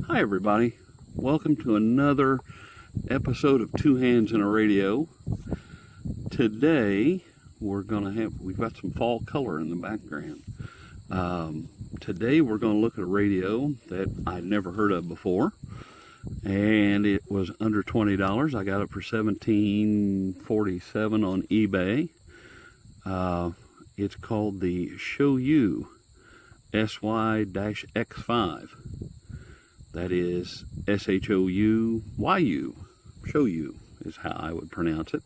Hi everybody, welcome to another episode of Two Hands in a Radio. Today we've got some fall color in the background. Today we're going to look at a radio that I'd never heard of before, and it was under $20. I got it for $17.47 on eBay. It's called the ShouYu SY X5. That is ShouYu. ShouYu is how I would pronounce it.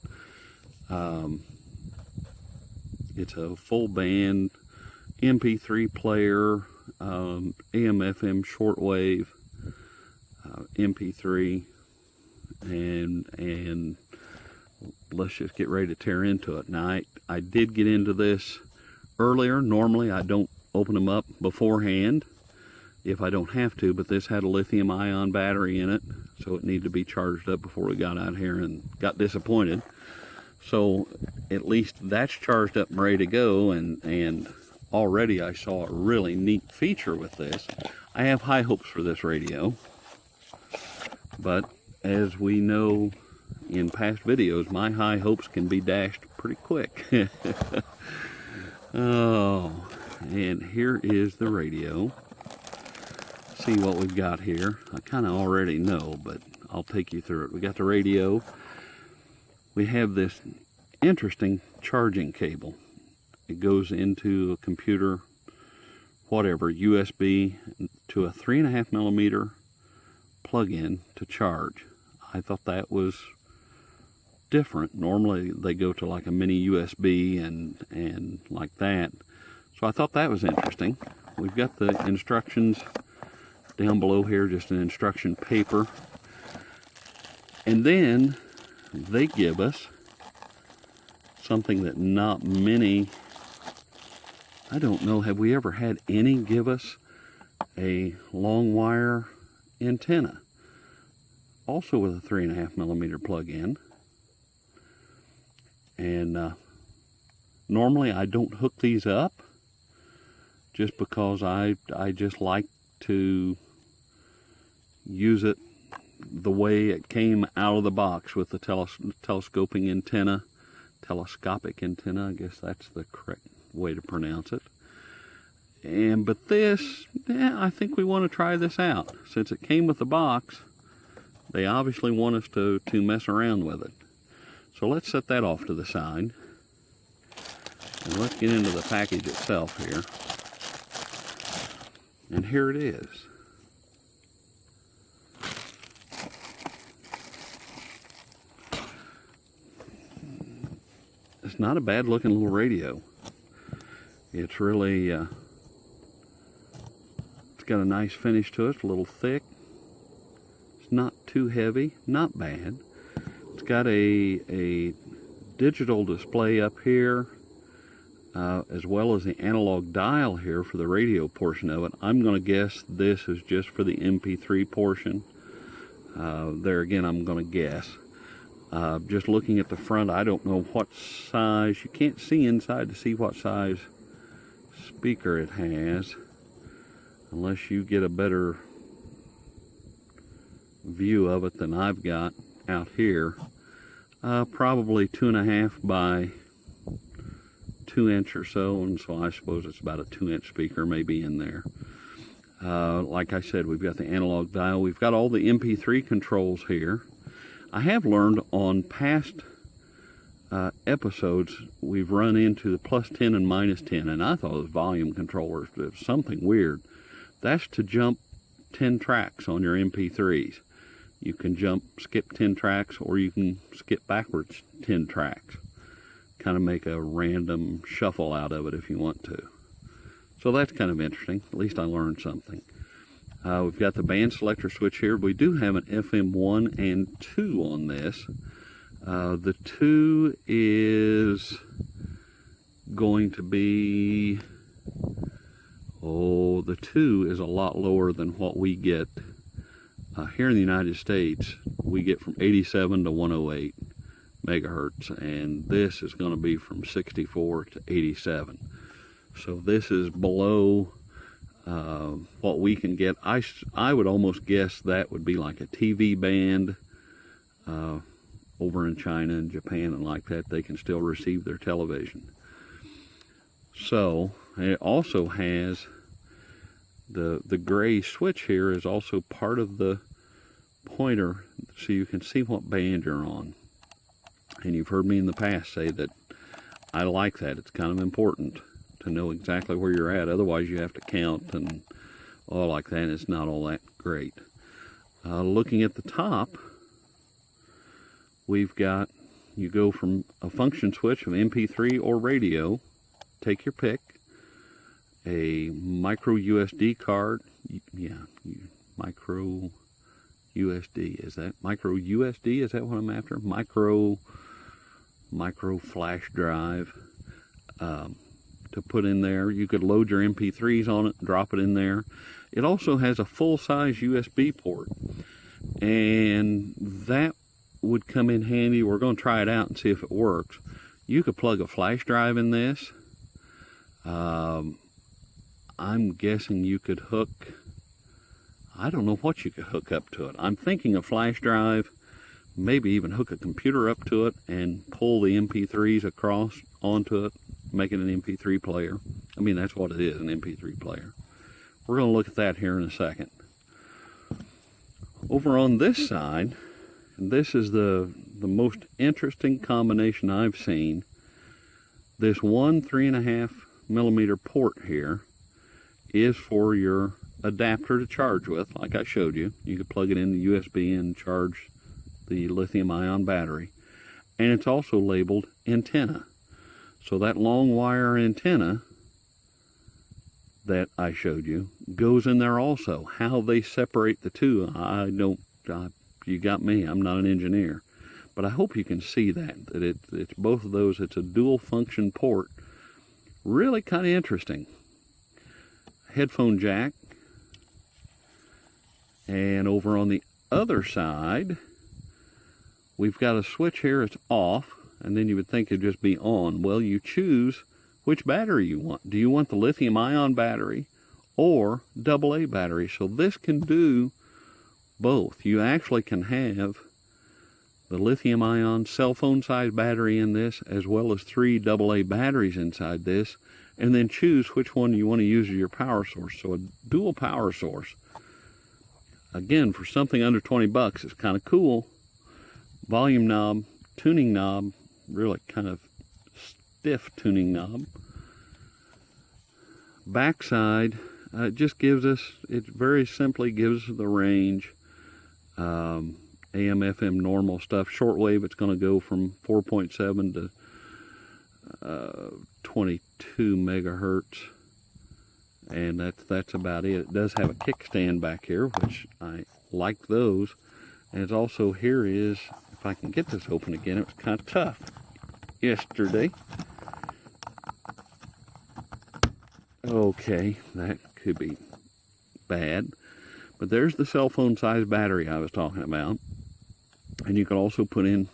It's a full band MP3 player, AM/FM shortwave, MP3, and let's just get ready to tear into it. Now, I did get into this earlier. Normally, I don't open them up beforehand if I don't have to, but this had a lithium-ion battery in it, so it needed to be charged up before we got out here and got disappointed. So at least that's charged up and ready to go, and already I saw a really neat feature with this. I have high hopes for this radio, but as we know in past videos, my high hopes can be dashed pretty quick. Oh, and here is the radio. See what we've got here. I kind of already know, but I'll take you through it. We got the radio. We have this interesting charging cable. It goes into a computer, whatever, USB, to a 3.5 millimeter plug-in to charge. I thought that was different. Normally they go to like a mini USB and like that. So I thought that was interesting. We've got the instructions down below here, just an instruction paper. And then they give us something that not many, I don't know, have we ever had any give us a long wire antenna? Also with a 3.5 millimeter plug-in. And normally I don't hook these up just because I just like to use it the way it came out of the box with the telescopic antenna, I guess that's the correct way to pronounce it. But this, I think we want to try this out. Since it came with the box, they obviously want us to mess around with it. So let's set that off to the side, and let's get into the package itself here. And here it is. It's not a bad looking little radio. It's really, it's got a nice finish to it. It's a little thick. It's not too heavy, not bad. It's got a digital display up here, as well as the analog dial here for the radio portion of it. I'm going to guess this is just for the MP3 portion. There again, I'm going to guess. Just looking at the front, I don't know what size. You can't see inside to see what size speaker it has, unless you get a better view of it than I've got out here. Probably 2.5 by 2 inch or so, and so I suppose it's about a 2-inch speaker maybe in there. Like I said, we've got the analog dial. We've got all the MP3 controls here. I have learned on past episodes we've run into the +10 and -10, and I thought it was volume controllers, but it was something weird. That's to jump 10 tracks on your MP3s. You can skip 10 tracks, or you can skip backwards 10 tracks. Kind of make a random shuffle out of it if you want to. So that's kind of interesting. At least I learned something. We've got the band selector switch here. We do have an FM 1 and 2 on this. The 2 is going to be, the 2 is a lot lower than what we get here in the United States. We get from 87 to 108 megahertz, and this is going to be from 64 to 87. So this is below what we can get. I would almost guess that would be like a TV band over in China and Japan and like that. They can still receive their television. So it also has the gray switch here is also part of the pointer, so you can see what band you're on. And you've heard me in the past say that I like that. It's kind of important to know exactly where you're at. Otherwise you have to count and all like that, and it's not all that great. Looking at the top, we've got, you go from a function switch of MP3 or radio, take your pick, a micro USB card, micro USD, is that micro USD? Is that what I'm after? Micro flash drive to put in there. You could load your MP3s on it, drop it in there. It also has a full-size USB port, and that would come in handy. We're going to try it out and see if it works. You could plug a flash drive in this. I'm guessing you could hook, I don't know what you could hook up to it. I'm thinking a flash drive, maybe even hook a computer up to it and pull the MP3s across onto it, make it an MP3 player. I mean, that's what it is, an MP3 player. We're going to look at that here in a second. Over on this side, and this is the most interesting combination I've seen. This one 3.5 millimeter port here is for your adapter to charge with, like I showed you. You could plug it in the USB and charge the lithium-ion battery. And it's also labeled antenna. So that long wire antenna that I showed you goes in there also. How they separate the two, you got me, I'm not an engineer. But I hope you can see that it's both of those. It's a dual function port. Really kind of interesting. Headphone jack. And over on the other side, we've got a switch here. It's off, and then you would think it'd just be on. Well, you choose which battery you want. Do you want the lithium-ion battery or AA battery? So this can do both. You actually can have the lithium-ion cell phone size battery in this, as well as 3 AA batteries inside this, and then choose which one you want to use as your power source. So a dual power source. Again, for something under 20 bucks, it's kind of cool. Volume knob, tuning knob, really kind of stiff tuning knob. Backside, just gives us, it very simply gives us the range. AM, FM, normal stuff. Shortwave, it's going to go from 4.7 to 22 megahertz. And that's about it. It does have a kickstand back here, which I like those. And it's also, here is, if I can get this open again, it was kind of tough yesterday. Okay, that could be bad. But there's the cell phone size battery I was talking about. And you can also put in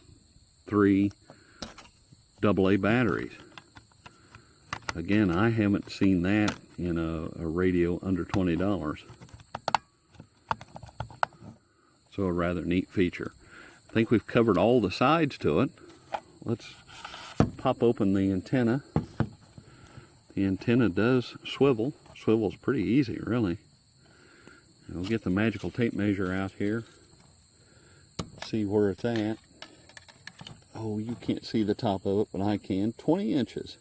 3 AA batteries. Again, I haven't seen that in a radio under $20. So a rather neat feature. I think we've covered all the sides to it. Let's pop open the antenna. The antenna does swivel. Swivel's pretty easy, really. And we'll get the magical tape measure out here. See where it's at. Oh, you can't see the top of it, but I can. 20 inches.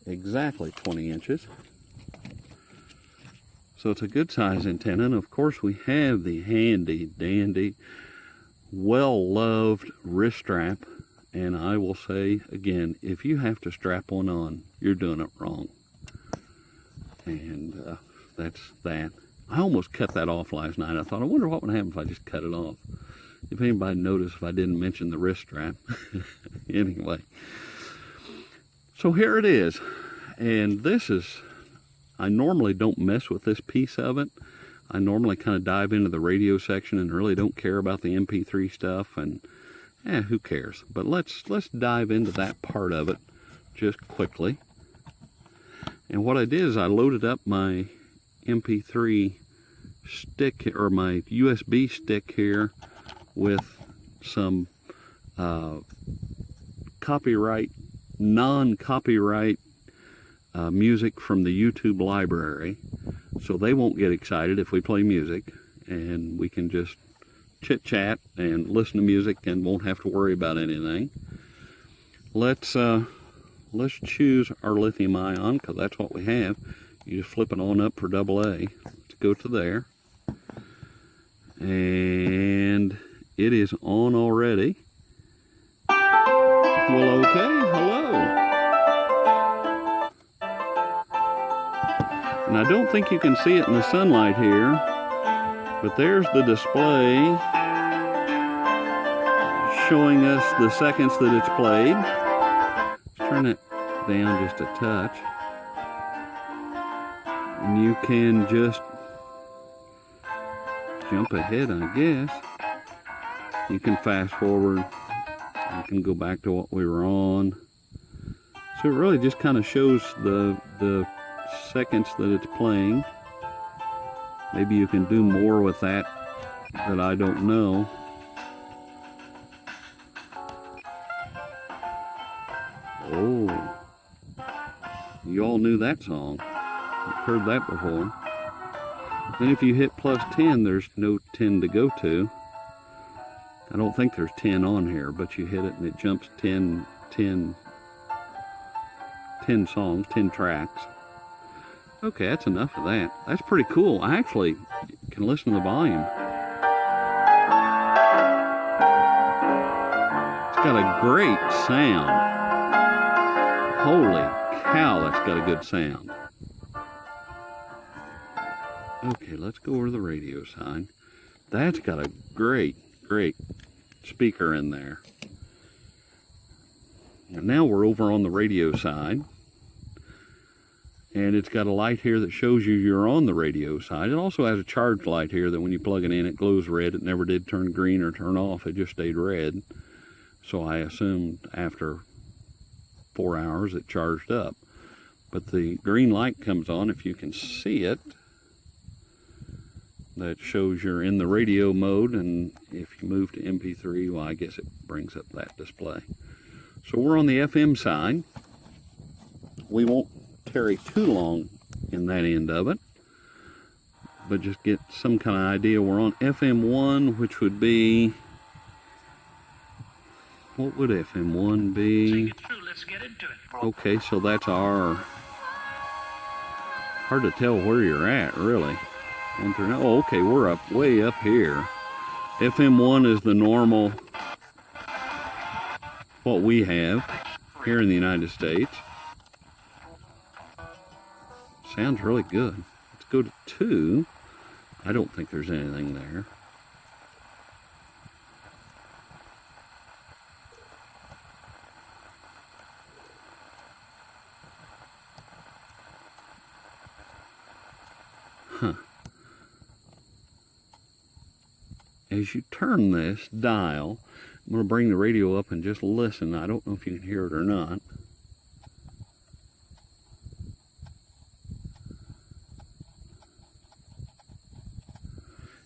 Exactly 20 inches. So it's a good size antenna, and of course we have the handy dandy, well-loved wrist strap. And I will say again, if you have to strap one on, you're doing it wrong. And that's that. I almost cut that off last night. I thought, I wonder what would happen if I just cut it off. If anybody noticed if I didn't mention the wrist strap. Anyway. So here it is. And this is, I normally don't mess with this piece of it. I normally kind of dive into the radio section and really don't care about the MP3 stuff. And who cares? But let's dive into that part of it just quickly. And what I did is I loaded up my MP3 stick, or my USB stick here, with some non-copyright music from the YouTube library, so they won't get excited if we play music, and we can just chit-chat and listen to music and won't have to worry about anything. Let's choose our lithium ion, because that's what we have. You just flip it on up for AA. Let's go to there. And it is on already. Well, okay, hello. And I don't think you can see it in the sunlight here, but there's the display showing us the seconds that it's played. Let's turn it down just a touch. And you can just jump ahead, I guess. You can fast forward. You can go back to what we were on. So it really just kind of shows the seconds that it's playing. Maybe you can do more with that I don't know. Oh, you all knew that song. You've heard that before. And if you hit +10, there's no 10 to go to. I don't think there's 10 on here, but you hit it and it jumps 10 songs, 10 tracks. Okay, that's enough of that. That's pretty cool. I actually can listen to the volume. It's got a great sound. Holy cow, that's got a good sound. Okay, let's go over to the radio side. That's got a great speaker in there. And now we're over on the radio side. And it's got a light here that shows you're on the radio side. It also has a charge light here that when you plug it in, it glows red. It never did turn green or turn off. It just stayed red. So I assumed after 4 hours it charged up. But the green light comes on, if you can see it. That shows you're in the radio mode, and if you move to MP3, well, I guess it brings up that display. So we're on the FM side. We won't tarry too long in that end of it, but just get some kind of idea. We're on FM1, which would be, what would FM1 be? Let's get into it. Okay, so that's our, hard to tell where you're at, really. Oh, okay, we're up way up here. FM1 is the normal, what we have here in the United States. Sounds really good. Let's go to 2. I don't think there's anything there. Huh. As you turn this dial, I'm going to bring the radio up and just listen. I don't know if you can hear it or not.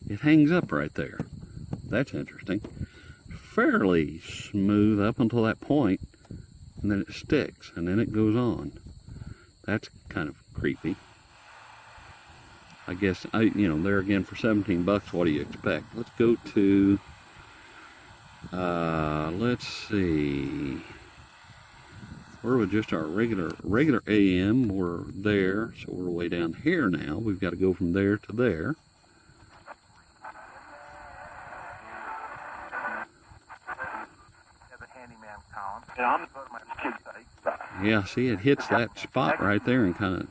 It hangs up right there. That's interesting. Fairly smooth up until that point, and then it sticks, and then it goes on. That's kind of creepy. I guess, there again, for 17 bucks, what do you expect? Let's go to, let's see, where was just our regular AM? We're there, so we're way down here now. We've got to go from there to there. Yeah, see, it hits that spot right there and kind of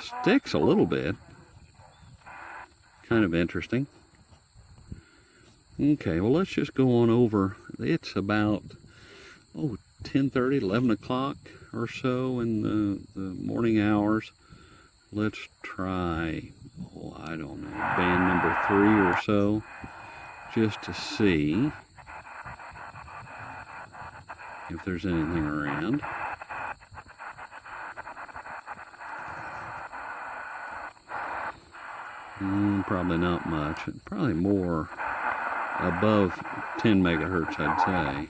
sticks a little bit. Kind of interesting. Okay, well, let's just go on over. It's about 10:30, 11 o'clock or so in the morning hours. Let's try, I don't know, band number 3 or so, just to see if there's anything around. Probably not much. Probably more above 10 megahertz, I'd say.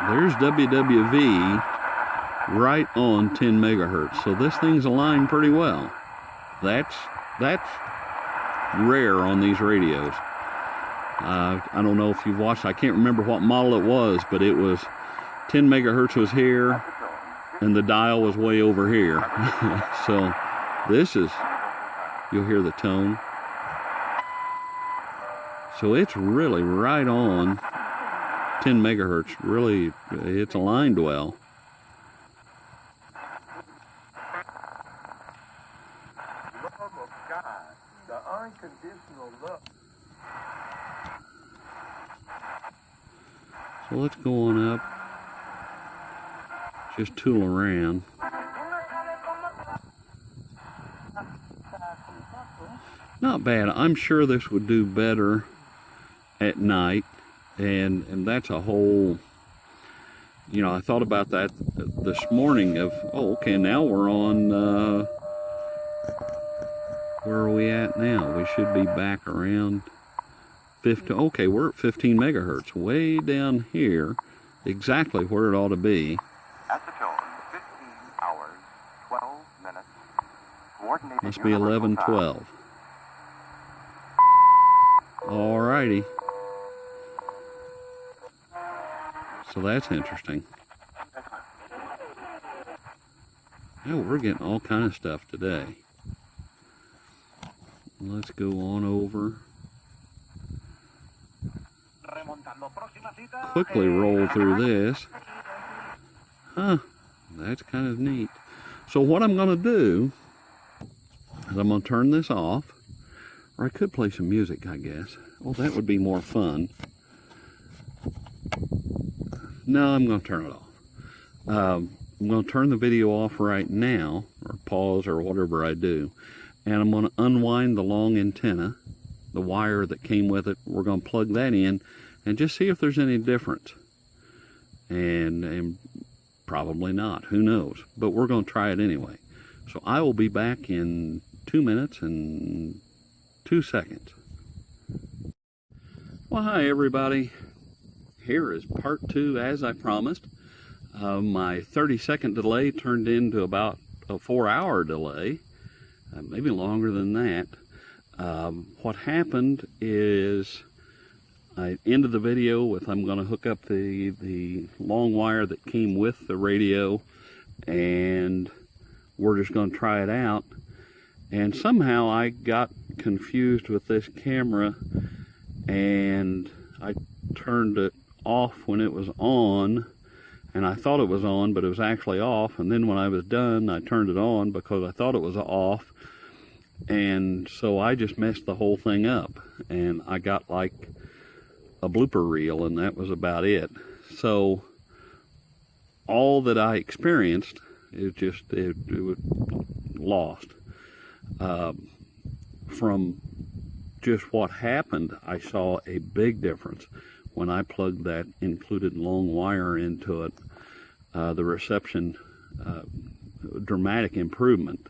There's WWV right on 10 megahertz. So this thing's aligned pretty well. That's rare on these radios. I don't know if you've watched, I can't remember what model it was, but it was 10 megahertz was here and the dial was way over here. So this is, you'll hear the tone. So it's really right on 10 megahertz. Really, it's aligned well. So let's go on up, just tool around. Not bad. I'm sure this would do better at night, and that's a whole, you know, I thought about that this morning of, oh, okay, now we're on, where are we at now? We should be back around 15, okay, we're at 15 megahertz, way down here, exactly where it ought to be. At the tone, 15 hours, 12 minutes, coordinated. Must be 11:12. Alrighty. So that's interesting. Yeah, we're getting all kind of stuff today. Let's go on over. Quickly roll through this. Huh, that's kind of neat. So what I'm going to do is I'm going to turn this off. Or I could play some music, I guess. Well, that would be more fun. No, I'm going to turn it off. I'm going to turn the video off right now, or pause, or whatever I do. And I'm going to unwind the long antenna, the wire that came with it. We're going to plug that in and just see if there's any difference. And probably not. Who knows? But we're going to try it anyway. So I will be back in 2 minutes and 2 seconds. Well, hi everybody. Here is part 2 as I promised. My 30-second delay turned into about a 4-hour delay. Maybe longer than that. What happened is I ended the video with, I'm going to hook up the long wire that came with the radio, and we're just going to try it out. And somehow I got confused with this camera, and I turned it off when it was on, and I thought it was on, but it was actually off. And then when I was done, I turned it on because I thought it was off. And so I just messed the whole thing up, and I got like a blooper reel, and that was about it. So all that I experienced is just, it was lost. From just what happened, I saw a big difference when I plugged that included long wire into it. The reception, dramatic improvement.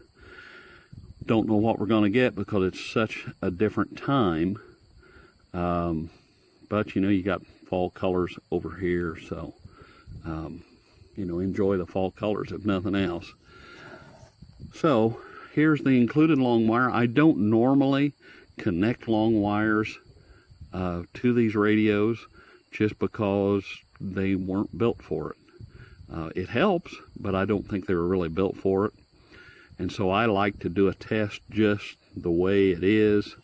Don't know what we're going to get because it's such a different time. But you know, you got fall colors over here, so you know, enjoy the fall colors if nothing else. So here's the included long wire. I don't normally connect long wires to these radios just because they weren't built for it. It helps, but I don't think they were really built for it. And so I like to do a test just the way it is,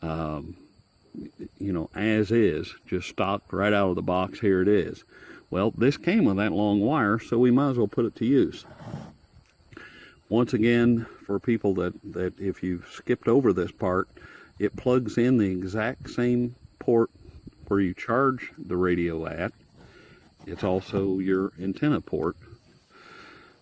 you know, as is, just stocked right out of the box. Here it is. Well, this came with that long wire, so we might as well put it to use. Once again, for people that if you've skipped over this part, it plugs in the exact same port where you charge the radio at. It's also your antenna port.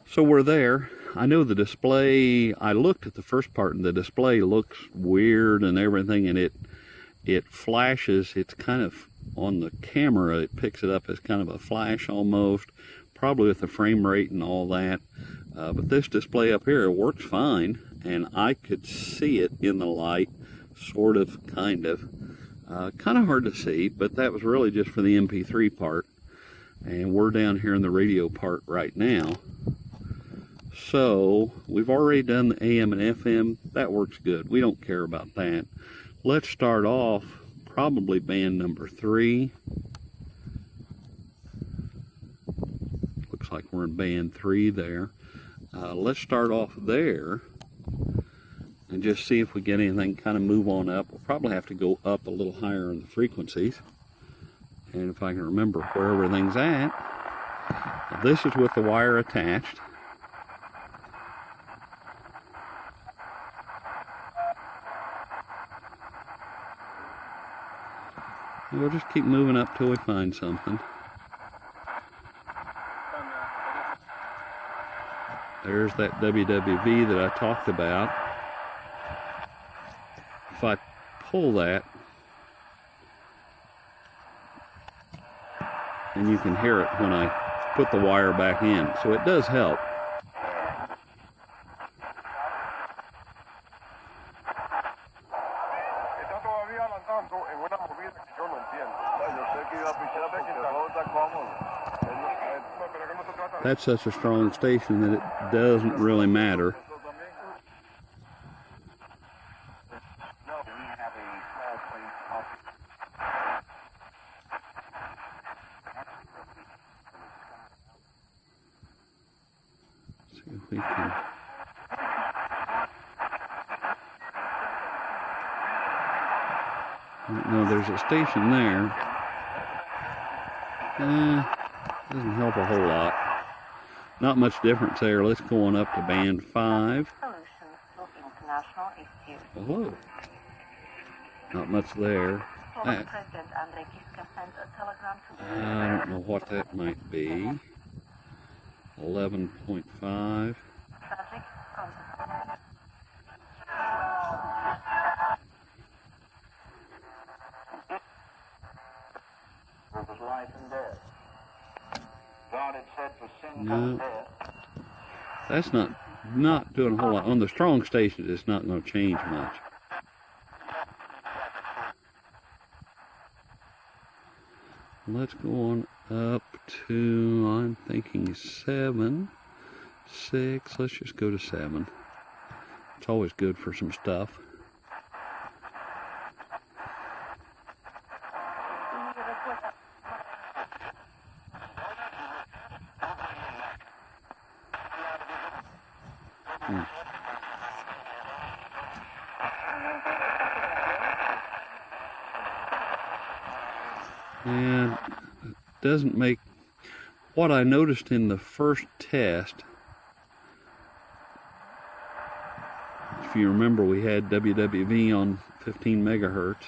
So we're there. I know the display, I looked at the first part, and the display looks weird and everything, and it flashes. It's kind of on the camera it picks it up as kind of a flash almost, probably with the frame rate and all that. But this display up here works fine, and I could see it in the light, sort of, kind of. Kind of hard to see, but that was really just for the MP3 part. And we're down here in the radio part right now. So we've already done the AM and FM. That works good. We don't care about that. Let's start off probably band number 3. Looks like we're in band 3 there. Let's start off there and just see if we get anything kind of move on up. We'll probably have to go up a little higher in the frequencies. And if I can remember where everything's at, this is with the wire attached. We'll just keep moving up till we find something. There's that WWV that I talked about. If I pull that, and you can hear it when I put the wire back in, so it does help. That's such a strong station that it doesn't really matter. See if we can. No, there's a station there. Doesn't help a whole lot. Not much difference there. Let's go on up to band 5. Hello. Not much there. I don't know what that might be. 11.5. No, that's not doing a whole lot. On the strong station, it's not going to change much. Let's go on up to, I'm thinking 7, 6. Let's just go to 7. It's always good for some stuff. And it doesn't make, what I noticed in the first test, if you remember, we had WWV on 15 megahertz.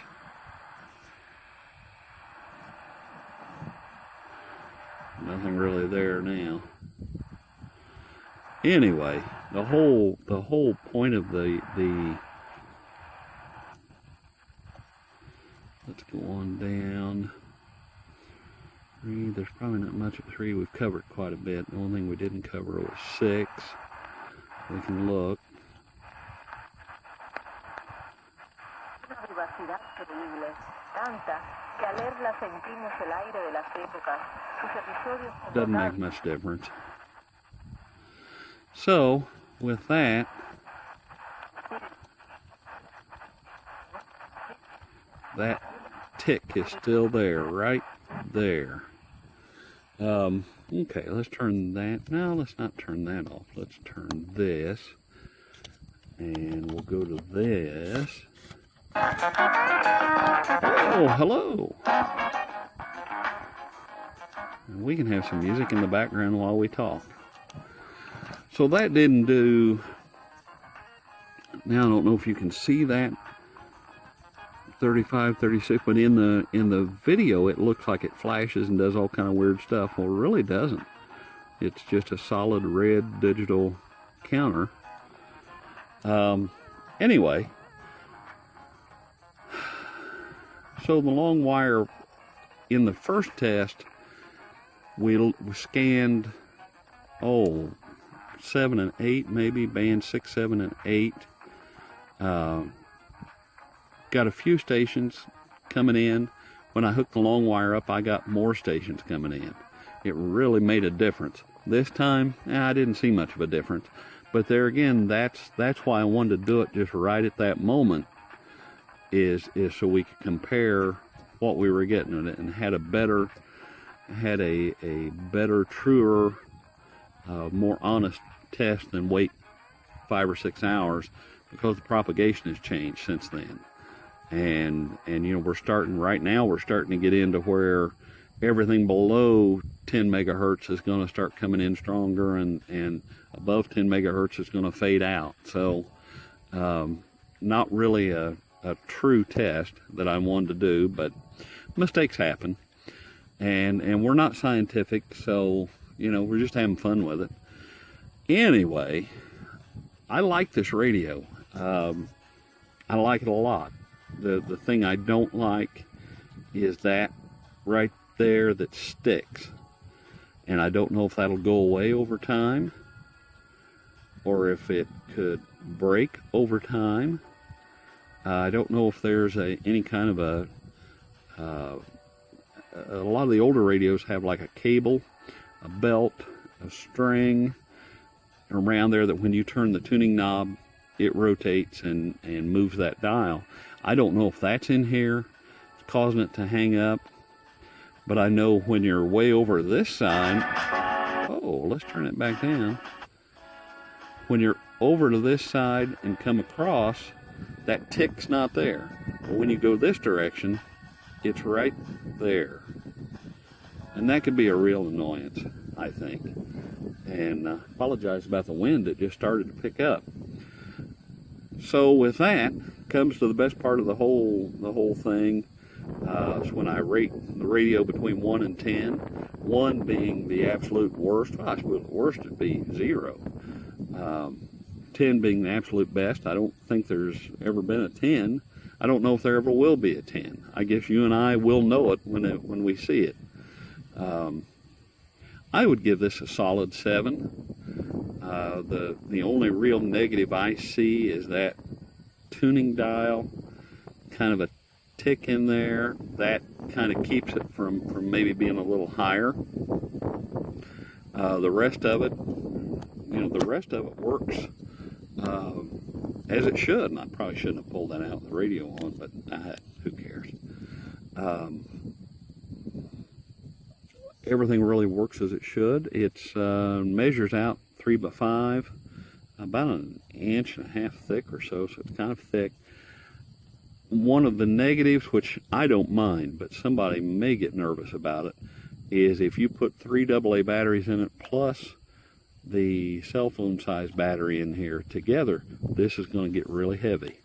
Nothing really there now. Anyway, the whole point of the let's go on down. 3, there's probably not much at 3. We've covered quite a bit. The only thing we didn't cover was 6. We can look. Doesn't make much difference. So, with that, that tick is still there, right there. Okay, let's turn that. No, let's not turn that off. Let's turn this. And we'll go to this. Oh, hello. And we can have some music in the background while we talk. So that didn't do. Now I don't know if you can see that. 35, 36, but in the video it looks like it flashes and does all kind of weird stuff. Well, it really doesn't. It's just a solid red digital counter. Anyway, so the long wire in the first test, we scanned 7 and 8, maybe band 6, 7, and 8. Got a few stations coming in. When I hooked the long wire up, I got more stations coming in. It really made a difference. This time, I didn't see much of a difference. But there again, that's why I wanted to do it just right at that moment, is so we could compare what we were getting and had a better, truer, more honest test than wait 5 or 6 hours, because the propagation has changed since then. And we're starting to get into where everything below 10 megahertz is going to start coming in stronger, and above 10 megahertz is going to fade out. So not really a true test that I wanted to do, but mistakes happen, and we're not scientific, so we're just having fun with it. Anyway, I like this radio. I like it a lot. The thing I don't like is that right there that sticks, and I don't know if that'll go away over time or if it could break over time. I don't know if there's any kind of a lot of the older radios have like a cable, a belt, a string around there that when you turn the tuning knob, it rotates and moves that dial. I don't know if that's in here. It's causing it to hang up. But I know when you're way over this side, let's turn it back down. When you're over to this side and come across, that tick's not there. But when you go this direction, it's right there. And that could be a real annoyance, I think. And apologize about the wind that just started to pick up. So with that comes to the best part of the whole thing. It's when I rate the radio between 1 and 10. 1 being the absolute worst. Well, I suppose the worst would be 0. 10 being the absolute best. I don't think there's ever been a 10. I don't know if there ever will be a 10. I guess you and I will know it when we see it. I would give this a solid 7. The only real negative I see is that tuning dial, kind of a tick in there. That kind of keeps it from maybe being a little higher. The rest of it, works as it should. And I probably shouldn't have pulled that out with the radio on, but who cares? Everything really works as it should. It measures out 3 by 5, about 1.5 inches thick or so, so it's kind of thick. One of the negatives, which I don't mind, but somebody may get nervous about it, is if you put 3 AA batteries in it plus the cell phone size battery in here together, this is going to get really heavy.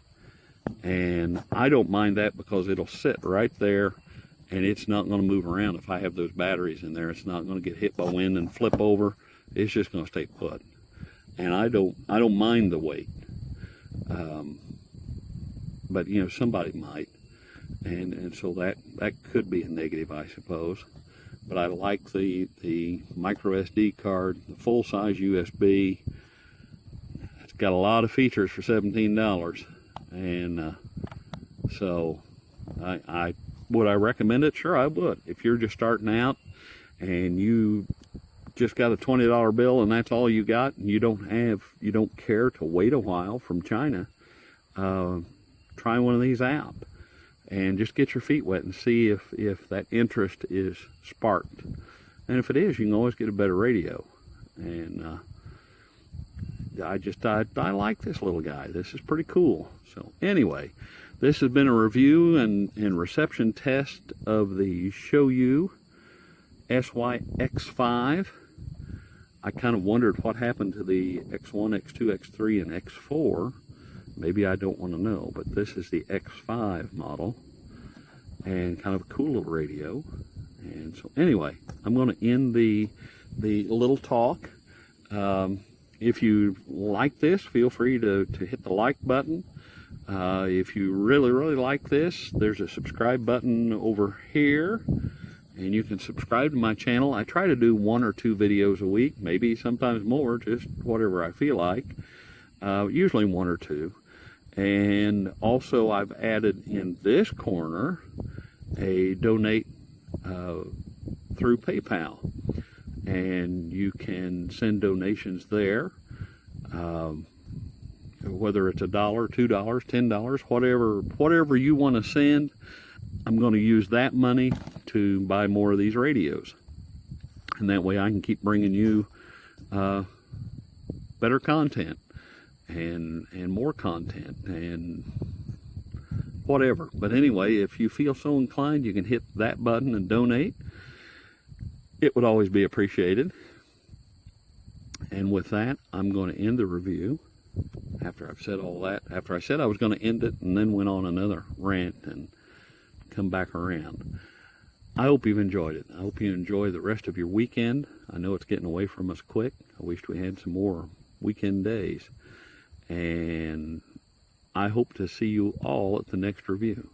And I don't mind that because it'll sit right there and it's not going to move around. If I have those batteries in there, it's not going to get hit by wind and flip over. It's just going to stay put. And I don't mind the weight. But somebody might, and so that could be a negative, I suppose. But I like the micro SD card, the full size USB. It's got a lot of features for $17, and so would I recommend it? Sure, I would. If you're just starting out and you just got a $20 bill and that's all you got, and you don't care to wait a while from China, try one of these out and just get your feet wet and see if that interest is sparked. And if it is, you can always get a better radio. And I like this little guy. This is pretty cool. So anyway, this has been a review and reception test of the ShouYu SY X5. I kind of wondered what happened to the X1, X2, X3, and X4. Maybe I don't want to know, but this is the X5 model, and kind of a cool little radio. And so anyway, I'm going to end the little talk. If you like this, feel free to hit the like button. If you really like this, there's a subscribe button over here. And you can subscribe to my channel. I try to do 1 or 2 videos a week, maybe sometimes more, just whatever I feel like. Usually 1 or 2. And also I've added in this corner a donate through PayPal. And you can send donations there. Whether it's $1, $2, $10, whatever you want to send, I'm going to use that money to buy more of these radios. And that way I can keep bringing you better content and more content and whatever. But anyway, if you feel so inclined, you can hit that button and donate. It would always be appreciated. And with that, I'm going to end the review. After I've said all that, after I said I was going to end it and then went on another rant and come back around. I hope you've enjoyed it. I hope you enjoy the rest of your weekend. I know it's getting away from us quick. I wish we had some more weekend days. And I hope to see you all at the next review.